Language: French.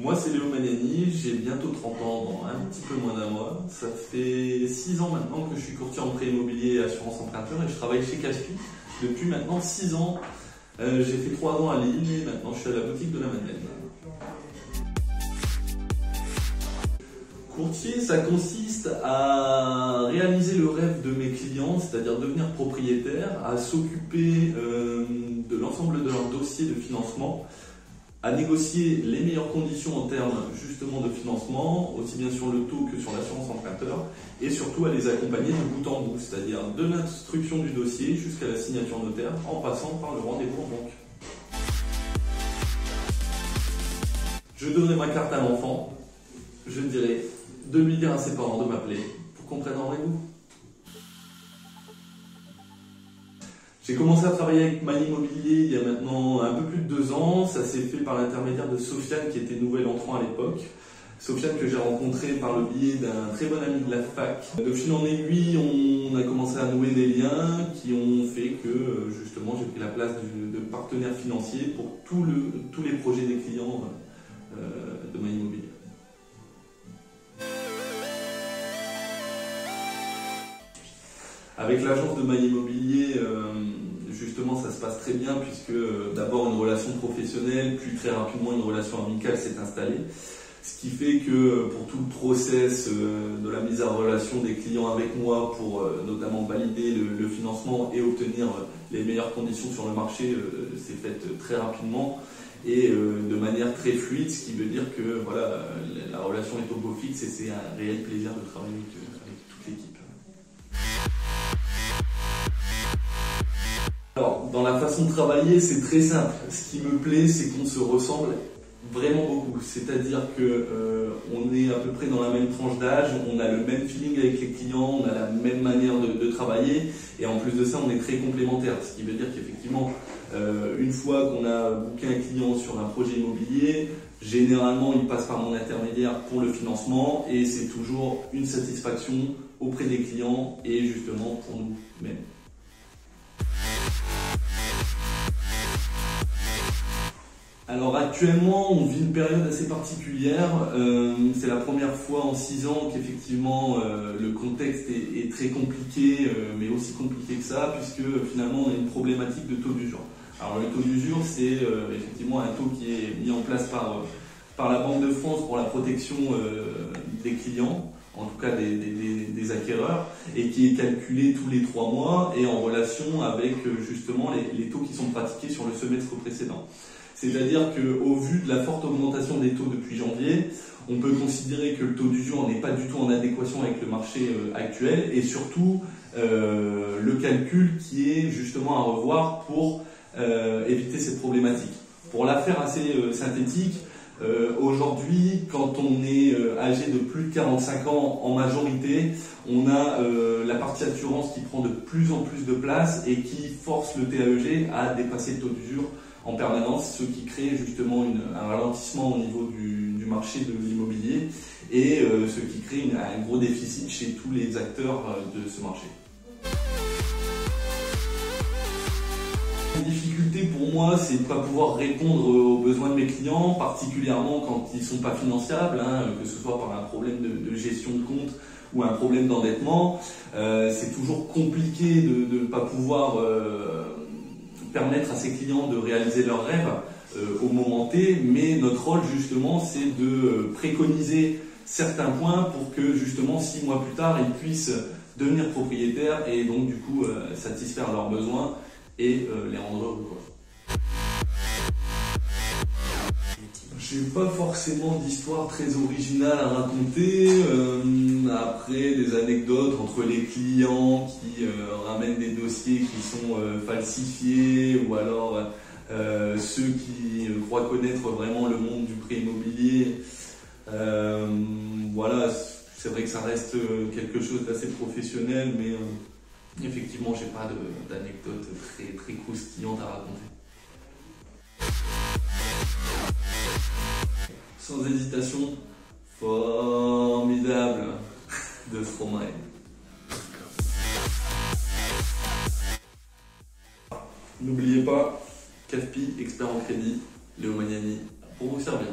Moi, c'est Léo Magnani, j'ai bientôt 30 ans, dans un petit peu moins d'un mois. Ça fait 6 ans maintenant que je suis courtier en prêt immobilier et assurance emprunteur et je travaille chez Caspi depuis maintenant 6 ans. J'ai fait 3 ans à Lille et maintenant je suis à la boutique de la Madeleine. Courtier, ça consiste à réaliser le rêve de mes clients, c'est-à-dire devenir propriétaire, à s'occuper de l'ensemble de leur dossier de financement, à négocier les meilleures conditions en termes justement de financement, aussi bien sur le taux que sur l'assurance emprunteur, et surtout à les accompagner de bout en bout, c'est-à-dire de l'instruction du dossier jusqu'à la signature notaire, en passant par le rendez-vous en banque. Je donnerai ma carte à l'enfant, je dirais de lui dire à ses parents de m'appeler pour qu'on prenne rendez-vous. J'ai commencé à travailler avec My Immobilier il y a maintenant un peu plus de 2 ans. Ça s'est fait par l'intermédiaire de Sofiane qui était nouvel entrant à l'époque. Sofiane que j'ai rencontré par le biais d'un très bon ami de la fac. De fil en aiguille, on a commencé à nouer des liens qui ont fait que justement j'ai pris la place de partenaire financier pour tous les projets des clients de My Immobilier. Avec l'agence de My Immobilier, justement, ça se passe très bien puisque d'abord une relation professionnelle, puis très rapidement une relation amicale s'est installée. Ce qui fait que pour tout le process de la mise en relation des clients avec moi pour notamment valider le financement et obtenir les meilleures conditions sur le marché, c'est fait très rapidement et de manière très fluide, ce qui veut dire que voilà, la relation est au beau fixe et c'est un réel plaisir de travailler avec toute l'équipe. Alors, dans la façon de travailler, c'est très simple. Ce qui me plaît, c'est qu'on se ressemble vraiment beaucoup. C'est-à-dire que on est à peu près dans la même tranche d'âge, on a le même feeling avec les clients, on a la même manière de travailler, et en plus de ça, on est très complémentaires. Ce qui veut dire qu'effectivement, une fois qu'on a booké un client sur un projet immobilier, généralement, il passe par mon intermédiaire pour le financement, et c'est toujours une satisfaction auprès des clients et justement pour nous-mêmes. Alors actuellement, on vit une période assez particulière. C'est la première fois en 6 ans qu'effectivement le contexte est très compliqué, mais aussi compliqué que ça, puisque finalement on a une problématique de taux d'usure. Alors le taux d'usure, c'est effectivement un taux qui est mis en place par la Banque de France pour la protection des clients, en tout cas des acquéreurs, et qui est calculé tous les 3 mois et en relation avec justement les taux qui sont pratiqués sur le semestre précédent. C'est-à-dire qu'au vu de la forte augmentation des taux depuis janvier, on peut considérer que le taux d'usure n'est pas du tout en adéquation avec le marché actuel et surtout le calcul qui est justement à revoir pour éviter cette problématique. Pour la faire assez synthétique, aujourd'hui, quand on est âgé de plus de 45 ans en majorité, on a la partie assurance qui prend de plus en plus de place et qui force le TAEG à dépasser le taux d'usure en permanence, ce qui crée justement un ralentissement au niveau du marché de l'immobilier et ce qui crée un gros déficit chez tous les acteurs de ce marché. La difficulté pour moi, c'est de ne pas pouvoir répondre aux besoins de mes clients, particulièrement quand ils ne sont pas financiables, que ce soit par un problème de gestion de compte ou un problème d'endettement. C'est toujours compliqué de ne pas pouvoir permettre à ses clients de réaliser leurs rêves au moment T, mais notre rôle justement c'est de préconiser certains points pour que justement 6 mois plus tard ils puissent devenir propriétaires et donc du coup satisfaire leurs besoins et les rendre heureux, quoi. J'ai pas forcément d'histoire très originale à raconter. Après, des anecdotes entre les clients qui ramènent des dossiers qui sont falsifiés ou alors ceux qui croient connaître vraiment le monde du prêt immobilier. Voilà, c'est vrai que ça reste quelque chose d'assez professionnel, mais effectivement, j'ai pas d'anecdote très croustillante à raconter. Sans hésitation, formidable de Stromae. N'oubliez pas, Caspi, expert en crédit, Léo Magnani, pour vous servir.